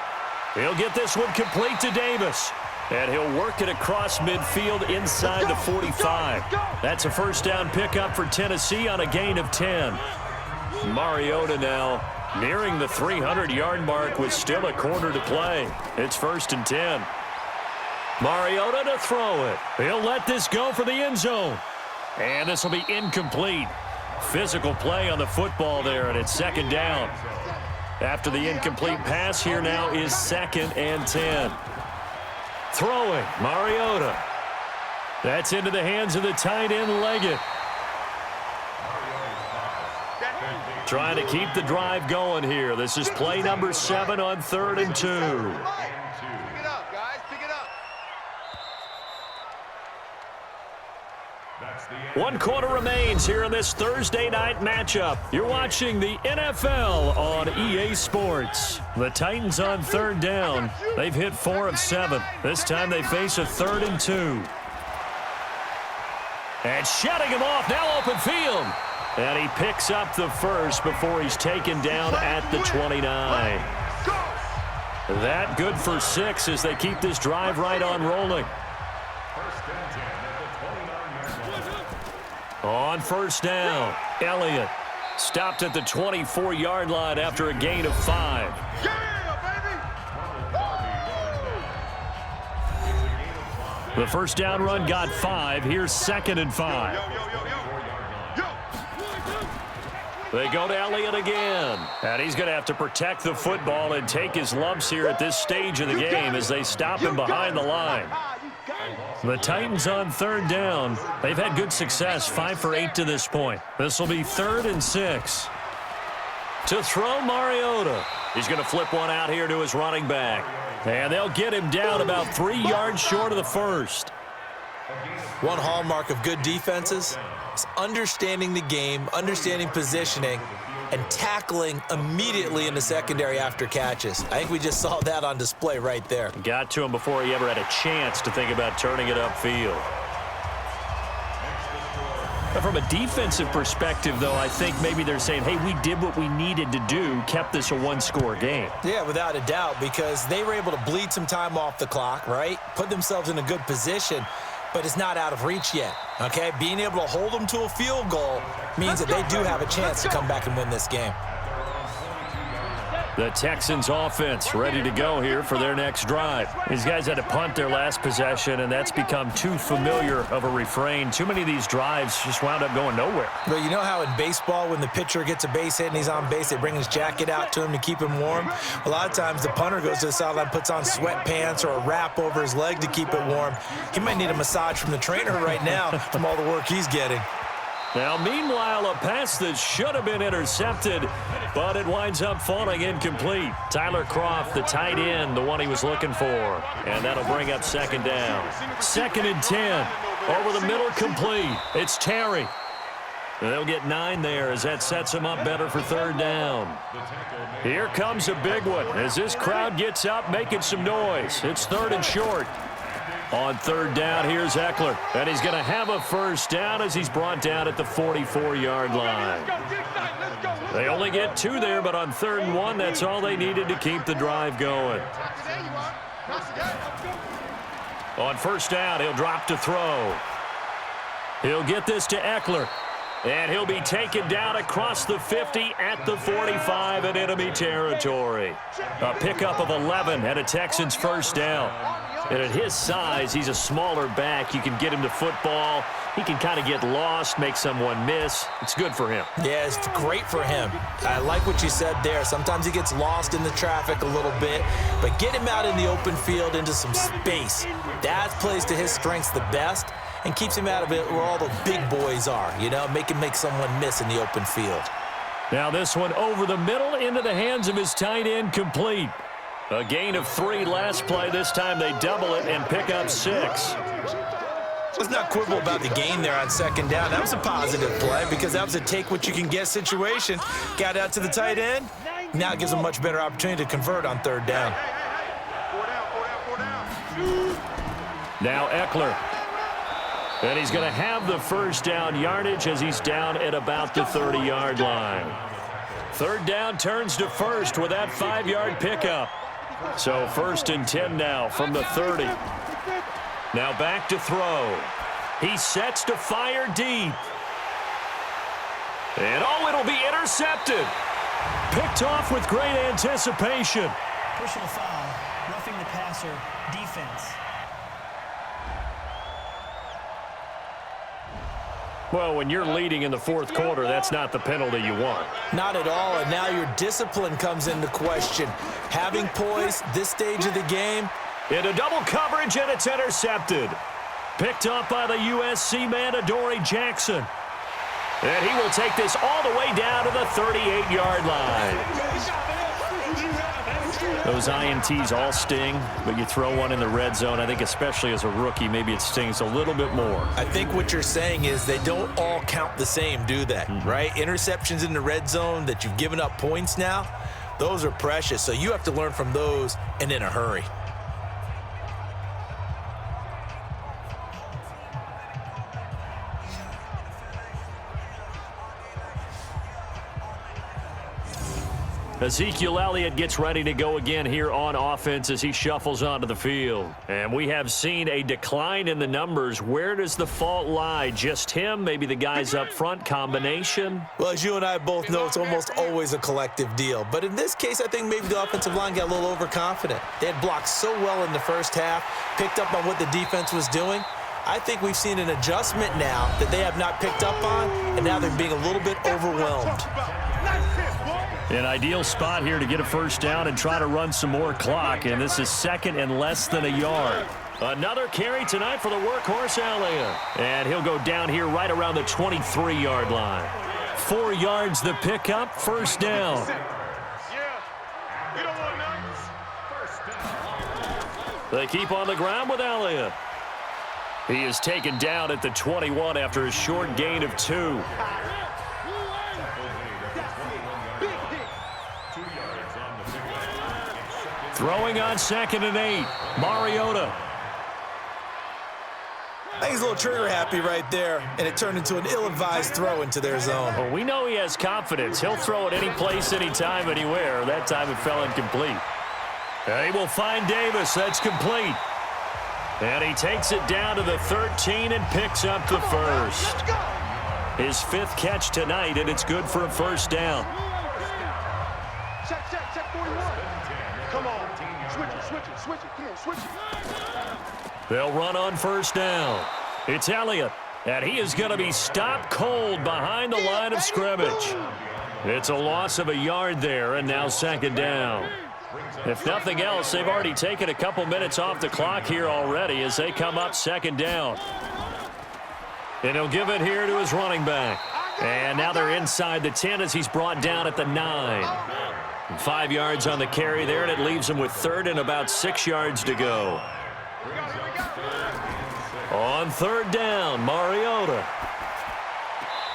He'll get this one complete to Davis. And he'll work it across midfield inside the 45. That's a 1st down pickup for Tennessee on a gain of 10. Mariota now nearing the 300-yard mark with still a quarter to play. It's 1st and 10. Mariota to throw it. He'll let this go for the end zone. And this will be incomplete. Physical play on the football there, and it's 2nd down. After the incomplete pass, here now is 2nd and 10. Throwing, Mariota. That's into the hands of the tight end, Leggett. Trying to keep the drive going here. This is play number 7 on 3rd and 2. Pick it up, guys. Pick it up. 1 quarter remains here in this Thursday night matchup. You're watching the NFL on EA Sports. The Titans on 3rd down. They've hit 4 of 7. This time they face a 3rd and 2. And shutting him off, now open field. And he picks up the first before he's taken down at the 29. That good for 6 as they keep this drive right on rolling. On 1st down, Elliott stopped at the 24-yard line after a gain of 5. The 1st down run got 5. Here's 2nd and 5. They go to Elliott again. And he's going to have to protect the football and take his lumps here at this stage of the game as they stop him behind the line. The Titans on 3rd down. They've had good success, 5 for 8 to this point. This will be 3rd and 6. To throw, Mariota. He's going to flip one out here to his running back. And they'll get him down about 3 yards short of the first. One hallmark of good defenses is understanding the game, understanding positioning, and tackling immediately in the secondary after catches. I think we just saw that on display right there. Got to him before he ever had a chance to think about turning it upfield. But from a defensive perspective, though, I think maybe they're saying, hey, we did what we needed to do, kept this a 1-score game. Yeah, without a doubt, because they were able to bleed some time off the clock, right? Put themselves in a good position, but it's not out of reach yet, okay? Being able to hold them to a field goal means that they do have a chance to come back and win this game. The Texans offense ready to go here for their next drive. These guys had to punt their last possession, and that's become too familiar of a refrain. Too many of these drives just wound up going nowhere. Well, you know how in baseball when the pitcher gets a base hit and he's on base, they bring his jacket out to him to keep him warm? A lot of times the punter goes to the sideline, puts on sweatpants or a wrap over his leg to keep it warm. He might need a massage from the trainer right now from all the work he's getting. Now, meanwhile, a pass that should have been intercepted, but it winds up falling incomplete. Tyler Kroft, the tight end, the one he was looking for. And that'll bring up 2nd down. 2nd and 10. Over the middle, complete. It's Terry. And they'll get 9 there as that sets him up better for 3rd down. Here comes a big one as this crowd gets up making some noise. It's 3rd and short. On 3rd down, here's Eckler. And he's going to have a 1st down as he's brought down at the 44-yard line. They only get 2 there, but on 3rd and 1, that's all they needed to keep the drive going. On 1st down, he'll drop to throw. He'll get this to Eckler. And he'll be taken down across the 50 at the 45 in enemy territory. A pickup of 11 and a Texans 1st down. And at his size, he's a smaller back. You can get him to football. He can kind of get lost, make someone miss. It's good for him. Yeah, it's great for him. I like what you said there. Sometimes he gets lost in the traffic a little bit, but get him out in the open field into some space. That plays to his strengths the best and keeps him out of it where all the big boys are, you know, make someone miss in the open field. Now this one over the middle into the hands of his tight end, complete. A gain of 3 last play. This time they double it and pick up 6. Let's not quibble about the gain there on 2nd down. That was a positive play because that was a take-what-you-can-get situation. Got out to the tight end. Now it gives them a much better opportunity to convert on 3rd down. Now Eckler. And he's going to have the 1st down yardage as he's down at about the 30-yard line. 3rd down turns to 1st with that 5-yard pickup. So 1st and 10 now from the 30. Now back to throw. He sets to fire deep. And it'll be intercepted. Picked off with great anticipation. Personal foul, roughing the passer, defense. Well, when you're leading in the 4th quarter, that's not the penalty you want. Not at all, and now your discipline comes into question. Having poise this stage of the game. Into double coverage, and it's intercepted. Picked up by the USC man, Adoree Jackson. And he will take this all the way down to the 38-yard line. Those INTs all sting, but you throw one in the red zone, I think especially as a rookie, maybe it stings a little bit more. I think what you're saying is they don't all count the same, do they? Right? Interceptions in the red zone that you've given up points now, those are precious. So you have to learn from those and in a hurry. Ezekiel Elliott gets ready to go again here on offense as he shuffles onto the field. And we have seen a decline in the numbers. Where does the fault lie? Just him? Maybe the guys up front? Combination? Well, as you and I both know, it's almost always a collective deal. But in this case, I think maybe the offensive line got a little overconfident. They had blocked so well in the first half, picked up on what the defense was doing. I think we've seen an adjustment now that they have not picked up on, and now they're being a little bit overwhelmed. An ideal spot here to get a first down and try to run some more clock, and this is second and less than a yard. Another carry tonight for the workhorse Elliott, and he'll go down here right around the 23-yard line. 4 yards the pickup, first down. They keep on the ground with Elliott. He is taken down at the 21 after a short gain of 2. Throwing on 2nd and 8, Mariota. I think he's a little trigger happy right there, and it turned into an ill-advised throw into their zone. Well, we know he has confidence. He'll throw it any place, anytime, anywhere. That time it fell incomplete. He will find Davis. That's complete. And he takes it down to the 13 and picks up the first. His 5th catch tonight, and it's good for a first down. Check 41. Come on. Switch it. Come on, switch it. They'll run on first down. It's Elliott, and he is going to be stopped cold behind the line of scrimmage. It's a loss of a yard there, and now 2nd down. If nothing else, they've already taken a couple minutes off the clock here already as they come up 2nd down. And he'll give it here to his running back. And now they're inside the 10 as he's brought down at the 9. 5 yards on the carry there, and it leaves him with 3rd and about 6 yards to go. On 3rd down, Mariota.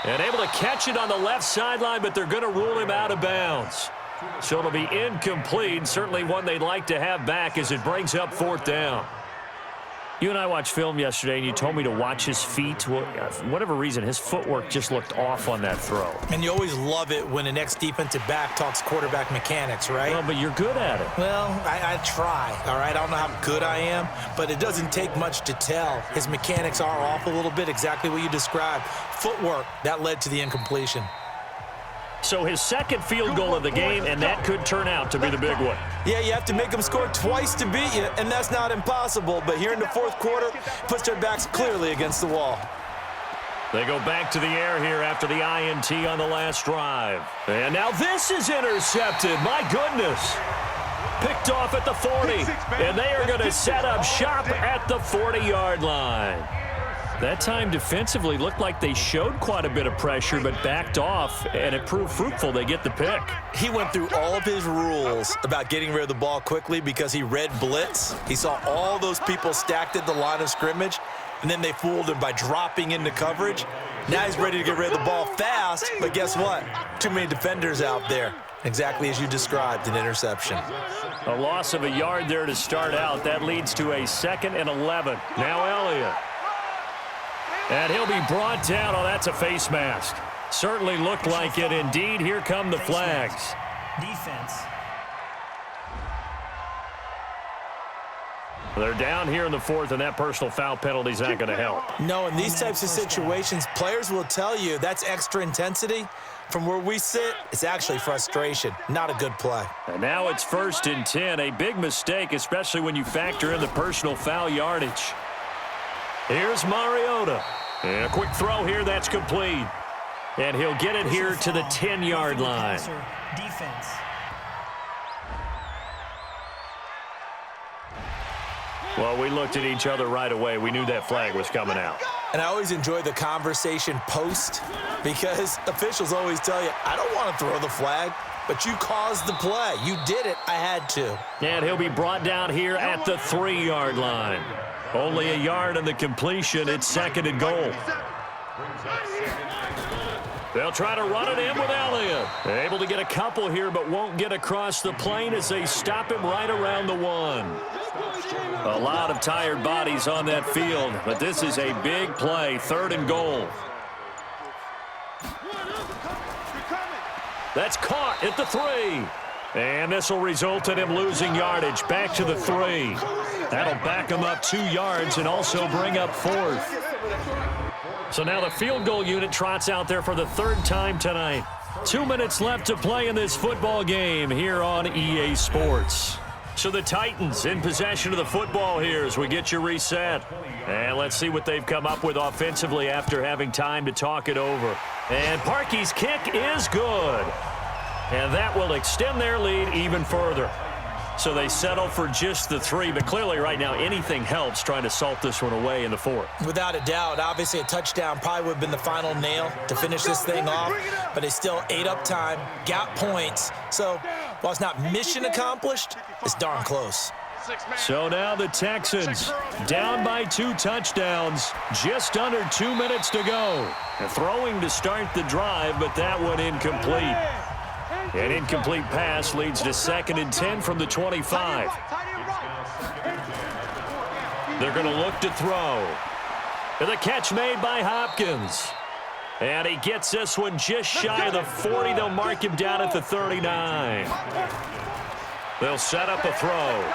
And able to catch it on the left sideline, but they're going to rule him out of bounds. So it'll be incomplete, certainly one they'd like to have back as it brings up 4th down. You and I watched film yesterday, and you told me to watch his feet. Well, for whatever reason, his footwork just looked off on that throw. And you always love it when an ex-defensive back talks quarterback mechanics, right? Well, but you're good at it. Well, I try, all right? I don't know how good I am, but it doesn't take much to tell. His mechanics are off a little bit, exactly what you described. Footwork, that led to the incompletion. So his 2nd field goal of the game, and that could turn out to be the big one. Yeah, you have to make them score twice to beat you, and that's not impossible. But here in the 4th quarter, puts their backs clearly against the wall. They go back to the air here after the INT on the last drive. And now this is intercepted. My goodness. Picked off at the 40, and they are going to set up shop at the 40-yard line. That time defensively looked like they showed quite a bit of pressure but backed off, and it proved fruitful. They get the pick. He went through all of his rules about getting rid of the ball quickly because he read blitz. He saw all those people stacked at the line of scrimmage, and then they fooled him by dropping into coverage. Now he's ready to get rid of the ball fast, but guess what? Too many defenders out there. Exactly as you described, an interception. A loss of a yard there to start out. That leads to a 2nd and 11. Now Elliott. And he'll be brought down. Oh, that's a face mask. Certainly looked like it. Indeed, here come the flags. Defense. They're down here in the 4th, and that personal foul penalty is not going to help. No, in these types of situations, players will tell you that's extra intensity. From where we sit, it's actually frustration. Not a good play. And now it's 1st and 10. A big mistake, especially when you factor in the personal foul yardage. Here's Mariota. And a quick throw here, that's complete. And he'll get it here to the 10-yard line. Defense. Well, we looked at each other right away. We knew that flag was coming out. And I always enjoy the conversation post because officials always tell you, I don't want to throw the flag, but you caused the play. You did it. I had to. And he'll be brought down here at the 3-yard line. Only a yard in the completion. It's 2nd and goal. They'll try to run it in with Elliott. Able to get a couple here, but won't get across the plane as they stop him right around the 1. A lot of tired bodies on that field, but this is a big play. 3rd and goal. That's caught at the 3. And this will result in him losing yardage. Back to the 3. That'll back him up 2 yards and also bring up 4th. So now the field goal unit trots out there for the 3rd time tonight. 2 minutes left to play in this football game here on EA Sports. So the Titans in possession of the football here as we get you reset. And let's see what they've come up with offensively after having time to talk it over. And Parkey's kick is good. And that will extend their lead even further. So they settle for just the 3, but clearly right now anything helps trying to salt this one away in the 4th. Without a doubt, obviously a touchdown probably would have been the final nail to finish this thing off, but they still ate up time, got points. So while it's not mission accomplished, it's darn close. So now the Texans down by 2 touchdowns, just under 2 minutes to go. Throwing to start the drive, but that one incomplete. An incomplete pass leads to 2nd and 10 from the 25. They're going to look to throw. And the catch made by Hopkins. And he gets this one just shy of the 40. They'll mark him down at the 39. They'll set up a throw.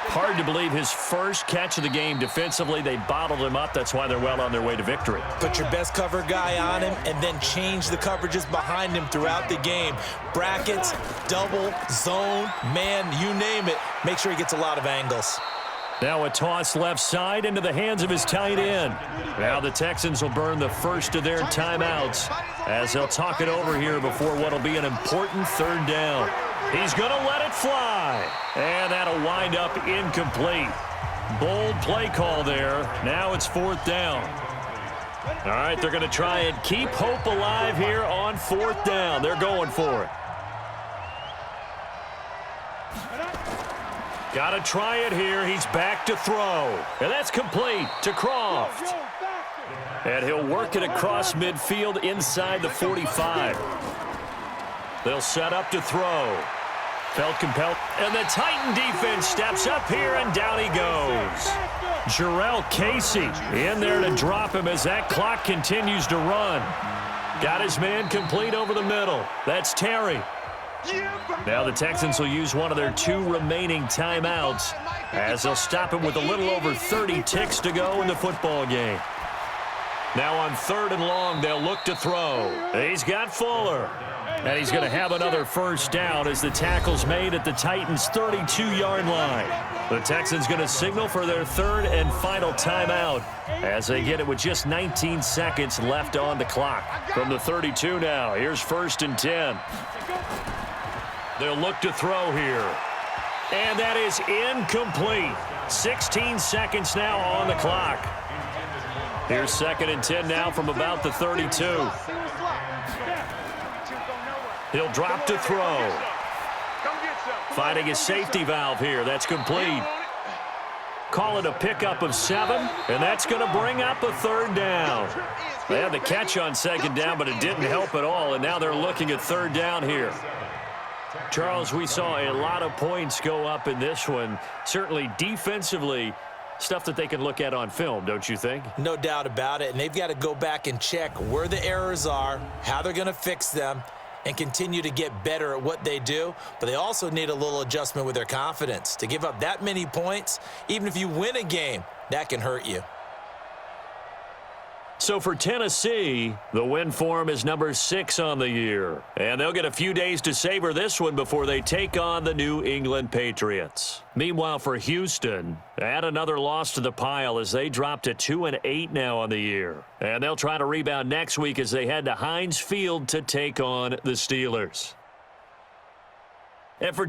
Hard to believe his first catch of the game defensively. They bottled him up. That's why they're well on their way to victory. Put your best cover guy on him and then change the coverages behind him throughout the game. Brackets, double, zone, man, you name it. Make sure he gets a lot of angles. Now a toss left side into the hands of his tight end. Now the Texans will burn the first of their timeouts as they'll talk it over here before what will be an important 3rd down. He's going to let it fly. And that'll wind up incomplete. Bold play call there. Now it's 4th down. All right, they're going to try and keep hope alive here on 4th down. They're going for it. Got to try it here. He's back to throw. And that's complete to Croft. And he'll work it across midfield inside the 45. They'll set up to throw. Felt compelled. And the Titan defense steps up here, and down he goes. Jarrell Casey in there to drop him as that clock continues to run. Got his man complete over the middle. That's Terry. Now the Texans will use one of their 2 remaining timeouts as they'll stop him with a little over 30 ticks to go in the football game. Now on 3rd and long, they'll look to throw. He's got Fuller. And he's going to have another 1st down as the tackle's made at the Titans' 32-yard line. The Texans going to signal for their 3rd and final timeout as they get it with just 19 seconds left on the clock. From the 32 now, here's 1st and 10. They'll look to throw here. And that is incomplete. 16 seconds now on the clock. Here's 2nd and 10 now from about the 32. He'll drop to throw. Finding a safety valve here. That's complete. Call it a pickup of 7, and that's going to bring up a 3rd down. They had the catch on 2nd down, but it didn't help at all, and now they're looking at 3rd down here. Charles, we saw a lot of points go up in this one. Certainly defensively, stuff that they can look at on film, don't you think? No doubt about it, and they've got to go back and check where the errors are, how they're going to fix them, and continue to get better at what they do. But they also need a little adjustment with their confidence. To give up that many points, even if you win a game, that can hurt you. So for Tennessee, the win form is number 6 on the year. And they'll get a few days to savor this one before they take on the New England Patriots. Meanwhile, for Houston, add another loss to the pile as they drop to 2-8 now on the year. And they'll try to rebound next week as they head to Heinz Field to take on the Steelers. And for